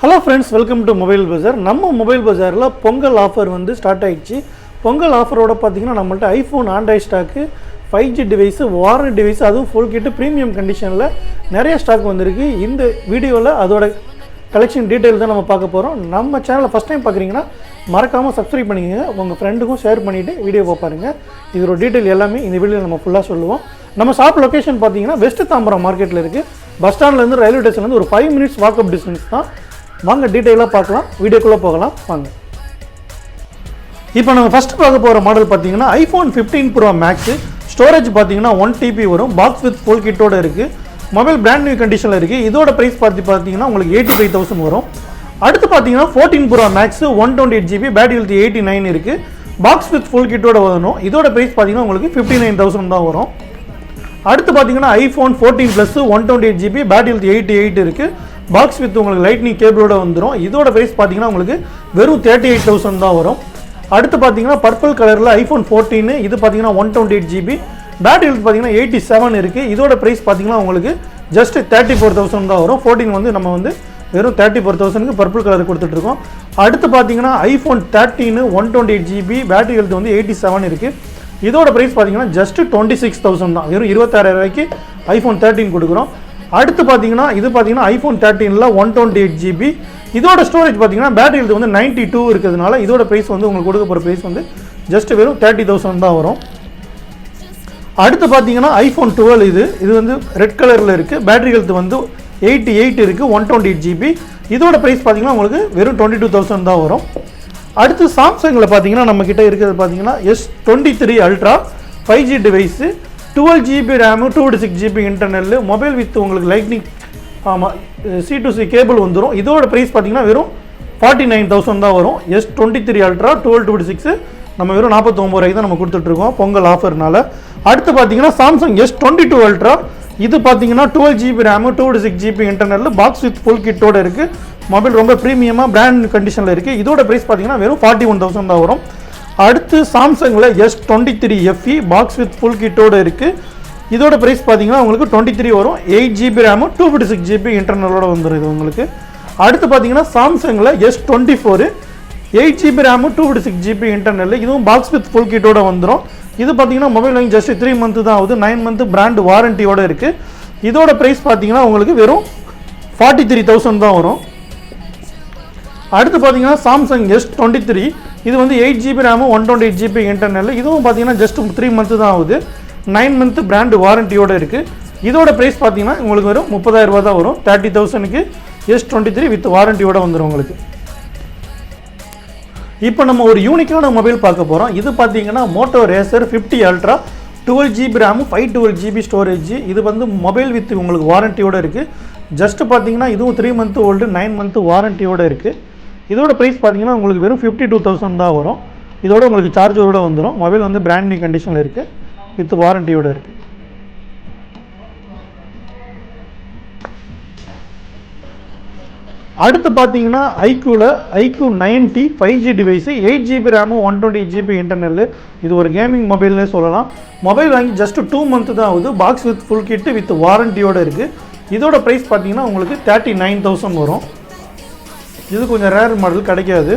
Hello friends, welcome to Mobile Bazaar. நம்ம Mobile Bazaarல Pongal offer வந்து ஸ்டார்ட் ஆயிடுச்சு. பொங்கல் ஆஃபரோட பாத்தீங்கன்னா நம்மள்ட்ட iPhone Android stock 5G device warranty device அதுவும் ஃபுல் கிட் பிரீமியம் கண்டிஷன்ல நிறைய ஸ்டாக் வந்திருக்கு. இந்த வீடியோல அதோட கலெக்ஷன் டீடைல் தான் நம்ம பார்க்க போறோம். நம்ம சேனலை ஃபர்ஸ்ட் டைம் பார்க்குறீங்கன்னா மறக்காம சப்ஸ்கிரைப் பண்ணிக்கங்க. உங்க ஃப்ரெண்டுக்கும் ஷேர் பண்ணிட்டு வீடியோ பாருங்க. இதோட டீடைல் எல்லாமே இந்த வீடியோல நம்ம ஃபுல்லா சொல்லுவோம். நம்ம ஷாப் லொகேஷன் பாத்தீங்கன்னா வெஸ்ட் தாம்பரம் மார்க்கெட்ல இருக்கு. பஸ் ஸ்டாண்ட்ல இருந்து ரயில்வே ஸ்டேஷன்ல இருந்து ஒரு 5 minutes வாக் அப் டிஸ்டன்ஸ் தான். வாங்க டீடைலாக பார்க்கலாம், வீடியோக்குள்ளே போகலாம் வாங்க. இப்போ நம்ம ஃபஸ்ட்டு பார்க்க போகிற மாடல் பார்த்தீங்கன்னா ஐஃபோன் 15 Pro Max. ஸ்டோரேஜ் பார்த்தீங்கன்னா 1 TB வரும். பாக்ஸ் வித் ஃபுல் கிட்டோட இருக்குது. மொபைல் பிராண்ட் நியூ கண்டிஷனில் இருக்குது. இதோட ப்ரைஸ் பார்த்தீங்கன்னா உங்களுக்கு 85,000 வரும். அடுத்து பார்த்தீங்கன்னா 14 Pro Max 128 GB battery health 89 இருக்குது. பாக்ஸ் வித் ஃபுல் கிட்டோட வரும். இதோட ப்ரைஸ் பார்த்தீங்கன்னா உங்களுக்கு 59,000 தான் வரும். அடுத்து பார்த்தீங்கன்னா iPhone 14 Plus 128 GB battery health 88 இருக்குது. பாக்ஸ் வித் உங்களுக்கு லைட்னிங் கேபிளோட வந்துடும். இதோட ப்ரைஸ் பார்த்தீங்கன்னா உங்களுக்கு வெறும் 38,000 தான் வரும். அடுத்து பார்த்தீங்கன்னா பர்பிள் கலரில் ஐஃபோன் 14 இது பார்த்தீங்கன்னா 128 GB பேட்டரி ஹெல்த் பார்த்தீங்கன்னா 87 இருக்குது. இதோட ப்ரைஸ் பார்த்தீங்கன்னா உங்களுக்கு ஜஸ்ட் 34,000 தான் வரும். 14 வந்து நம்ம வந்து வெறும் 34,000க்கு பர்பிள் கலர் கொடுத்துட்ருக்கோம். அடுத்து பார்த்தீங்கன்னா ஐஃபோன் 13 128 GB பேட்டரி ஹெல்த் வந்து 87 இருக்குது. இதோட ப்ரைஸ் பார்த்தீங்கன்னா ஜஸ்ட் 26,000 தான். வெறும் 26,000 ஐஃபோன் 13 கொடுக்குறோம். அடுத்து பார்த்தீங்கன்னா இது பார்த்தீங்கன்னா ஐஃபோன் 13ல 128 GB. இதோட ஸ்டோரேஜ் பார்த்தீங்கன்னா பேட்டரி ஹெல்த் வந்து 92 இருக்கிறதுனால இதோட ப்ரைஸ் வந்து உங்களுக்கு கொடுக்க போகிற ப்ரைஸ் வந்து ஜஸ்ட் வெறும் 30,000 தான் வரும். அடுத்து பார்த்தீங்கன்னா ஐஃபோன் 12 இது வந்து ரெட் கலரில் இருக்குது. பேட்டரி ஹெல்த் வந்து 88 இருக்குது. 128 GB. இதோட ப்ரைஸ் பார்த்தீங்கன்னா உங்களுக்கு வெறும் 22,000 தான் வரும். அடுத்து சாம்சங்கில் பார்த்தீங்கன்னா நம்மக்கிட்ட இருக்கிறது பார்த்தீங்கன்னா S23 Ultra 5G device 12 GB RAM 256 GB internal mobile with உங்களுக்கு லைட்னிங் C2C கேபிள் வந்துடும். இதோட ப்ரைஸ் பார்த்தீங்கன்னா வெறும் 49,000 தான் வரும். S23 Ultra 1226 நம்ம வெறும் 49,000 தான் நம்ம கொடுத்துட்ருக்கோம் பொங்கல் ஆஃபர்னால. அடுத்து பார்த்தீங்கன்னா சாம்சங் S22 Ultra இது பார்த்தீங்கன்னா 12 GB RAM 256 GB internal box with full கிட்டோட இருக்குது. மொபைல் ரொம்ப ப்ரீமியமாக பிராண்ட் கண்டிஷனில் இருக்குது. இதோட ப்ரைஸ் பார்த்தீங்கன்னா வெறும் 41,000 தான் வரும். அடுத்து சாம்சங்கில் S23 FE box with full கிட்டோட இருக்குது. இதோட ப்ரைஸ் பார்த்தீங்கன்னா உங்களுக்கு 23 வரும். 8 GB RAM 256 GB இன்டர்னலோட வந்துடும் இது உங்களுக்கு. அடுத்து பார்த்தீங்கன்னா சாம்சங்கில் S24 8 GB RAM 256 GB internal இதுவும் பாக்ஸ் வித் ஃபுல் கிட்டோட வந்துடும். இது பார்த்தீங்கன்னா மொபைல் வாங்கி ஜஸ்ட் 3 months தான் ஆகுது. 9 month பிராண்ட் வாரண்டியோட இருக்குது. இதோட ப்ரைஸ் பார்த்தீங்கன்னா உங்களுக்கு வெறும் 43,000 தான் வரும். அடுத்து பார்த்தீங்கன்னா சாம்சங் S23 இது வந்து 8 GB RAM 128 GB இன்டர்னல் இதுவும் பார்த்தீங்கன்னா ஜஸ்ட் 3 months தான் ஆகுது. 9 month பிராண்ட் வாரண்டியோட இருக்குது. இதோட ப்ரைஸ் பார்த்தீங்கன்னா உங்களுக்கு வெறும் 30,000 தான் வரும். 30,000க்கு S23 வித் வாரண்டியோட வந்துடும் உங்களுக்கு. இப்போ நம்ம ஒரு யூனிக்கான மொபைல் பார்க்க போகிறோம். இது பார்த்தீங்கன்னா Moto Razr 50 Ultra 12 GB RAM 512 GB storage. இது வந்து மொபைல் வித் உங்களுக்கு வாரண்டியோட இருக்குது. ஜஸ்ட் பார்த்தீங்கன்னா இதுவும் 3 month ஓல்டு 9 month வாரண்டியோட இருக்குது. இதோட ப்ரைஸ் பார்த்தீங்கன்னா உங்களுக்கு வெறும் 52,000 தான் வரும். இதோட உங்களுக்கு சார்ஜரோட வந்துடும். மொபைல் வந்து பிராண்ட் நியூ கண்டிஷனில் இருக்குது வித் வாரண்டியோட இருக்குது. அடுத்து பார்த்தீங்கன்னா iQOO 90 5G device 8 GB RAM 128 GB internal இது ஒரு கேமிங் மொபைல்னே சொல்லலாம். மொபைல் வாங்கி ஜஸ்ட் 2 months தான் ஆகுது. Box with full kit with வாரண்டியோட இருக்குது. இதோட ப்ரைஸ் பார்த்தீங்கன்னா உங்களுக்கு 39,000 வரும். இது கொஞ்சம் ரேர் மாடல் கிடைக்காது.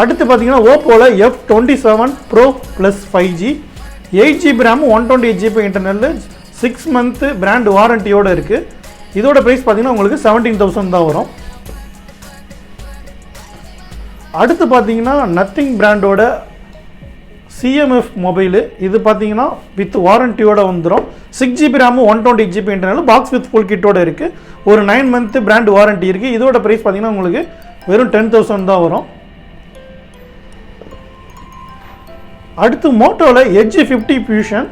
அடுத்து பார்த்தீங்கன்னா ஓப்போவில் F27 Pro Plus 5G 8 GB RAM 128 GB internal 6 month brand வாரண்டியோட இருக்குது. இதோட ப்ரைஸ் பார்த்தீங்கன்னா உங்களுக்கு 17,000 தான் வரும். அடுத்து பார்த்தீங்கன்னா நத்திங் பிராண்டோட CMF மொபைலு இது பார்த்தீங்கன்னா வித் வாரண்டியோட வந்துடும். 6 GB RAM 128 GB internal box with full கிட்டோட இருக்குது. ஒரு 9 month பிராண்ட் வாரண்டி இருக்குது. இதோட ப்ரைஸ் பார்த்தீங்கன்னா உங்களுக்கு வெறும் 10,000 தான் வரும். அடுத்து மோட்டோவில் Edge 50 Fusion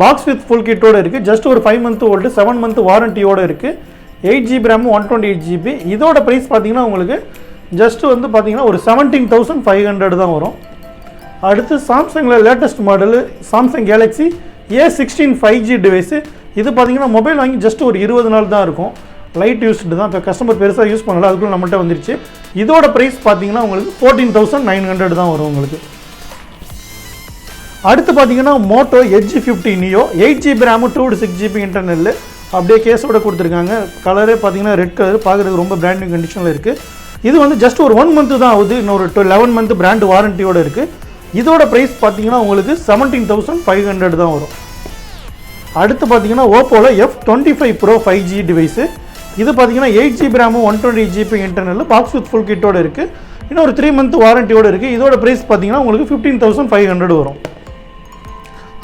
box with full கிட்டோட இருக்குது. ஜஸ்ட் ஒரு 5 month ஓல்டு 7 month வாரண்டியோட இருக்குது. 8 GB RAM 128 GB இதோட ப்ரைஸ் பார்த்தீங்கன்னா உங்களுக்கு ஜஸ்ட் வந்து பார்த்தீங்கன்னா ஒரு 17,500 தான் வரும். அடுத்து சாம்சங்கில் latest model Samsung Galaxy A16 5G device இது பார்த்தீங்கன்னா மொபைல் வாங்கி ஜஸ்ட் ஒரு 20 நாள் தான் இருக்கும். லைட் யூஸ்டு தான். இப்போ கஸ்டமர் பெருசாக யூஸ் பண்ணல, அதுக்குள்ளே நம்மகிட்ட வந்துருச்சு. இதோட ப்ரைஸ் பார்த்தீங்கன்னா உங்களுக்கு 14,900 தான் வரும் உங்களுக்கு. அடுத்து பார்த்தீங்கன்னா Moto Edge 50 Neo 8 GB RAM 256 GB internal அப்படியே கேஸோட கொடுத்துருக்காங்க. கலரே பார்த்தீங்கன்னா ரெட் கலர் பார்க்குறதுக்கு ரொம்ப பிராண்ட் நியூ கண்டிஷனில் இருக்குது. இது வந்து ஜஸ்ட் ஒரு 1 மந்த் தான் ஆகுது, இன்னொரு 11 மந்த் பிராண்ட் வாரண்டியோட இருக்குது. இதோட ப்ரைஸ் பார்த்தீங்கன்னா உங்களுக்கு 17,500 தான் வரும். அடுத்து பார்த்தீங்கன்னா ஓப்போவில் F25 Pro 5G டிவைஸு. இது பார்த்தீங்கன்னா 8GB RAM 128GB internal box with full கிட்டோட இருக்குது. இன்னும் ஒரு 3 மந்த் வாரண்டியோட இருக்குது. இதோட ப்ரைஸ் பார்த்தீங்கன்னா உங்களுக்கு 15,500 வரும்.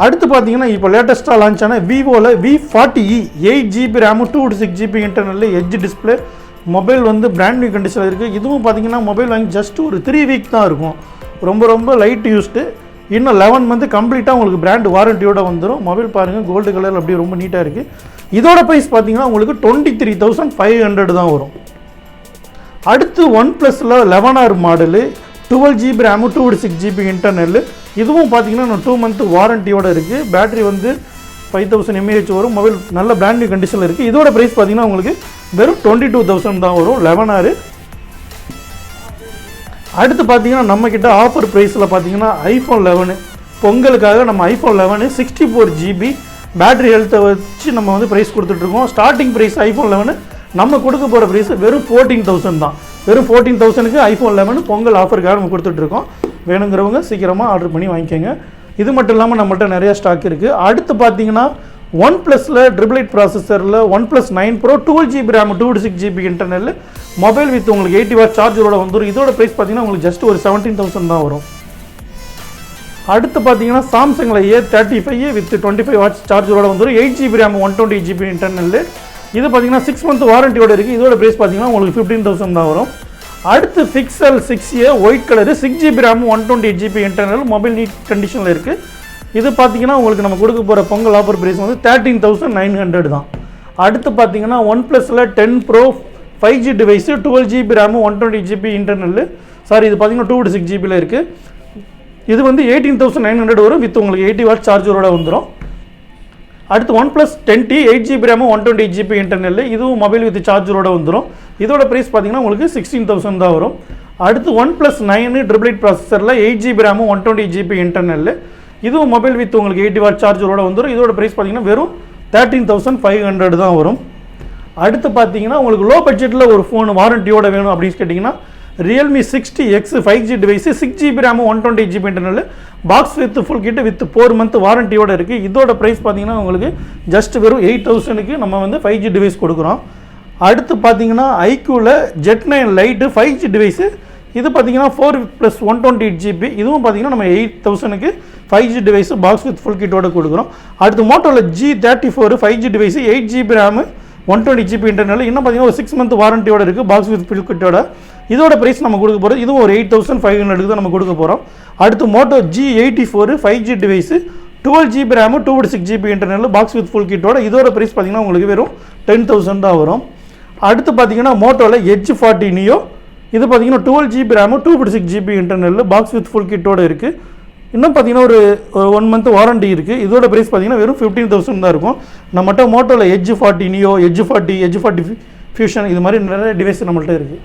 அடுத்து பார்த்தீங்கன்னா இப்போ லேட்டஸ்ட்டாக லான்ச் ஆன விவோவில் V40e 8GB RAM 256GB internal edge display mobile வந்து பிராண்ட் நியூ கண்டிஷனில் இருக்குது. இதுவும் பார்த்தீங்கன்னா மொபைல் வாங்கி ஜஸ்ட் ஒரு 3 வீக் தான் இருக்கும், ரொம்ப லைட் யூஸ்டு. இன்னும் 11 மந்த் கம்ப்ளீட்டாக உங்களுக்கு பிராண்ட் வாரண்டியோட வந்துடும். மொபைல் பாருங்கள், கோல்டு கலர் அப்படியே ரொம்ப நீட்டாக இருக்குது. இதோட ப்ரைஸ் பார்த்தீங்கன்னா உங்களுக்கு 23,500 தான் வரும். அடுத்து OnePlusல 11R model 12GB RAM 256GB internal. இதுவும் பார்த்தீங்கன்னா 2 மந்த் வாரண்டியோட இருக்குது. பேட்டரி வந்து 5000 mAh வரும். மொபைல் நல்ல பிராண்ட் நியூ கண்டிஷனில் இருக்குது. இதோட ப்ரைஸ் பார்த்தீங்கன்னா உங்களுக்கு வெறும் 22,000 தான் வரும் 11R. அடுத்து பார்த்தீங்கன்னா நம்மக்கிட்ட ஆஃபர் ப்ரைஸில் பார்த்தீங்கன்னா iPhone 11 பொங்கலுக்காக நம்ம iPhone 11 64GB பேட்டரி ஹெல்த்தை வச்சு நம்ம வந்து ப்ரைஸ் கொடுத்துட்ருக்கோம். ஸ்டார்டிங் ப்ரைஸ் iPhone 11 நம்ம கொடுக்க போகிற ப்ரைஸ் வெறும் 14,000 தான். வெறும் 14,000க்கு iPhone 11 பொங்கல் ஆஃபருக்காக நம்ம கொடுத்துட்ருக்கோம். வேணுங்கிறவங்க சீக்கிரமாக ஆர்டர் பண்ணி வாங்கிக்கோங்க. இது மட்டும் இல்லாமல் நம்மள்ட்ட நிறையா ஸ்டாக் இருக்குது. அடுத்து பார்த்தீங்கன்னா OnePlusல 888 ப்ராசஸரில் OnePlus 9 Pro 12GB RAM 256GB internal mobile with உங்களுக்கு 80W சார்ஜரோட வந்துடும். இதோட ப்ரைஸ் பார்த்தீங்கன்னா உங்களுக்கு ஜஸ்ட் ஒரு 17,000 தான் வரும். அடுத்து பார்த்தீங்கன்னா சாம்சங்கில் A35 வித் 25W சார்ஜரோட வந்துடும். 8GB RAM 128GB internal. இது பார்த்தீங்கன்னா 6 மந்த் வாரண்டியோட இருக்குது. இதோட ப்ரைஸ் பார்த்தீங்கன்னா உங்களுக்கு 15,000 தான் வரும். அடுத்து Pixel 6a white colour 6GB RAM 128GB internal mobile neat கண்டிஷனில் இருக்குது. இது பார்த்தீங்கன்னா உங்களுக்கு நம்ம கொடுக்க போகிற பொங்கல் ஆஃபர் ப்ரைஸ் வந்து 13,900 தான். அடுத்து பார்த்தீங்கன்னா OnePlusல 10 Pro 5G device 12GB RAM 128GB internal. Sorry, இது பார்த்தீங்கன்னா 256GBல இருக்குது. இது வந்து 18,900 வரும் வித் உங்களுக்கு 80W சார்ஜரோட வந்துடும். அடுத்து OnePlus 10T 8GB RAM 128GB internal. இதுவும் மொபைல் வித் சார்ஜரோட வந்துடும். இதோட ப்ரைஸ் பார்த்தீங்கன்னா உங்களுக்கு 16,000 தான் வரும். அடுத்து OnePlus 9 888 ப்ராசஸரில் 8GB RAM 128GB internal. இதுவும் மொபைல் வித் உங்களுக்கு 80W சார்ஜரோட வந்துடும். இதோட ப்ரைஸ் பார்த்தீங்கன்னா வெறும் 13,500 தான் வரும். அடுத்து பார்த்தீங்கன்னா உங்களுக்கு லோ பட்ஜெட்டில் ஒரு ஃபோன் வாரண்டியோட வேணும் அப்படின்னு கேட்டிங்கன்னா Realme 60X 5G device 6GB RAM 128GB internal box with full kit with 4 month வாரண்டியோட இருக்குது. இதோட ப்ரைஸ் பார்த்தீங்கன்னா உங்களுக்கு ஜஸ்ட் வெறும் 8,000க்கு நம்ம வந்து 5G டிவைஸ் கொடுக்குறோம். அடுத்து பார்த்தீங்கன்னா iQல Jet 9 Lite 5G டிவைஸு. இது பார்த்தீங்கன்னா 4+128GB. இதுவும் பார்த்தீங்கன்னா நம்ம 8,000க்கு 5G device box with full கிட்டோட கொடுக்குறோம். அடுத்து மோட்டோவில் G34 5G device 8GB RAM 120GB internal. இன்னும் பார்த்தீங்கன்னா ஒரு 6 மந்த் வாரண்டியோட இருக்குது பாக்ஸ் வித் ஃபுல் கிட்டோட. இதோட ப்ரைஸ் நம்ம கொடுக்க போகிறது இதுவும் ஒரு 8,500க்கு தான் நம்ம கொடுக்க போகிறோம். அடுத்து Moto G84 5G device 12GB RAM 256GB internal box with full கிட்டோட. இதோட ப்ரைஸ் பார்த்தீங்கன்னா உங்களுக்கு வெறும் 10,000 தான் வரும். அடுத்து பார்த்தீங்கன்னா மோட்டோவில் Edge 40 Neo. இது பார்த்தீங்கன்னா 12GB RAM 256GB internal box with full கிட்டோட இருக்குது. இன்னும் பார்த்தீங்கன்னா ஒரு 1 மந்த் வாரண்டி இருக்குது. இதோட ப்ரைஸ் பார்த்தீங்கன்னா வெறும் 15,000 தான் இருக்கும். நம்மகிட்ட மோட்டோவில் Edge 40 Neo, Edge 40 Fusion இது மாதிரி நிறைய டிவைஸ் நம்மள்ட்ட இருக்குது.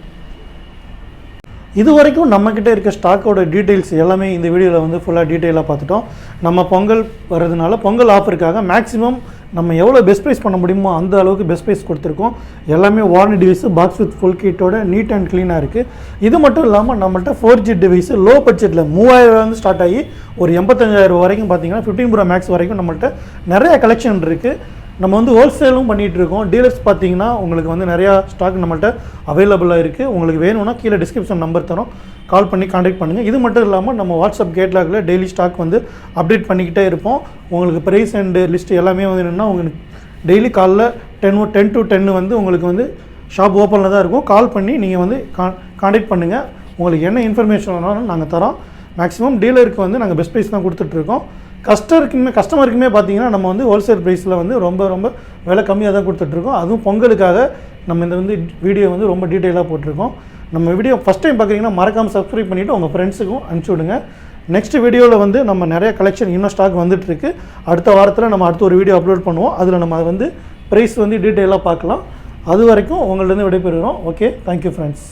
இது வரைக்கும் நம்மக்கிட்ட இருக்க ஸ்டாக்கோட டீட்டெயில்ஸ் எல்லாமே இந்த வீடியோவில் வந்து ஃபுல்லாக டீட்டெயிலாக பார்த்துட்டோம். நம்ம பொங்கல் வர்றதுனால பொங்கல் ஆஃபருக்காக மேக்ஸிமம் நம்ம எவ்வளோ பெஸ்ட் ப்ரைஸ் பண்ண முடியுமோ அந்த அளவுக்கு பெஸ்ட் ப்ரைஸ் கொடுத்துருக்கோம். எல்லாமே warranty device box with full கிட்டோட நீட் அண்ட் க்ளீனாக இருக்குது. இது மட்டும் இல்லாமல் நம்மள்ட்ட 4G டிவைஸு லோ பட்ஜெட்டில் 3000 ஸ்டார்ட் ஆகி ஒரு 85,000 வரைக்கும் பார்த்தீங்கன்னா 15 Pro Max வரைக்கும் நம்மள்ட்ட நிறைய கலெக்ஷன் இருக்குது. நம்ம வந்து ஹோல்சேலும் பண்ணிகிட்ருக்கோம். டீலர்ஸ் பார்த்தீங்கன்னா உங்களுக்கு வந்து நிறையா ஸ்டாக் நம்மள்ட்ட அவைலபிளாக இருக்குது. உங்களுக்கு வேணும்னா கீழே டிஸ்கிரிப்ஷன் நம்பர் தரோம், கால் பண்ணி காண்டாக்ட் பண்ணுங்கள். இது மட்டும் இல்லாமல் நம்ம வாட்ஸ்அப் கேட்லாகில் டெய்லி ஸ்டாக் வந்து அப்டேட் பண்ணிக்கிட்டே இருப்போம். உங்களுக்கு ப்ரைஸ் அண்டு லிஸ்ட் எல்லாமே வந்து என்னென்னா உங்களுக்கு டெய்லி காலைல 10 to 10 வந்து உங்களுக்கு வந்து ஷாப் ஓப்பனில் தான் இருக்கும். கால் பண்ணி நீங்கள் வந்து காண்டாக்ட் பண்ணுங்கள். உங்களுக்கு என்ன இன்ஃபர்மேஷன் வேணாலும் நாங்கள் தரோம். மேக்ஸிமம் டீலருக்கு வந்து நாங்கள் பெஸ்ட் ப்ரைஸ் தான் கொடுத்துட்ருக்கோம். கஸ்டமருக்குமே பார்த்தீங்கன்னா நம்ம வந்து ஹோல்சேல் ப்ரைஸில் வந்து ரொம்ப விலை கம்மியாக தான் கொடுத்துட்ருக்கோம். அதுவும் பொங்கலுக்காக நம்ம இந்த வந்து வீடியோ வந்து ரொம்ப டீட்டெயிலாக போட்டிருக்கோம். நம்ம வீடியோ ஃபஸ்ட் டைம் பார்க்குறீங்கன்னா மறக்காமல் சப்ஸ்கிரைப் பண்ணிவிட்டு உங்கள் ஃப்ரெண்ட்ஸுக்கும் அனுப்பிச்சி விடுங்க. நெக்ஸ்ட் வீடியோவில் வந்து நம்ம நிறைய கலெக்ஷன் இன்னும் ஸ்டாக் வந்துட்டுருக்கு. அடுத்த வாரத்தில் நம்ம அடுத்த ஒரு வீடியோ அப்லோட் பண்ணுவோம். அதில் நம்ம வந்து ப்ரைஸ் வந்து டீட்டெயிலாக பார்க்கலாம். அது வரைக்கும் உங்கள்கிட்ட விடைபெறுகிறோம். Okay, thank you friends.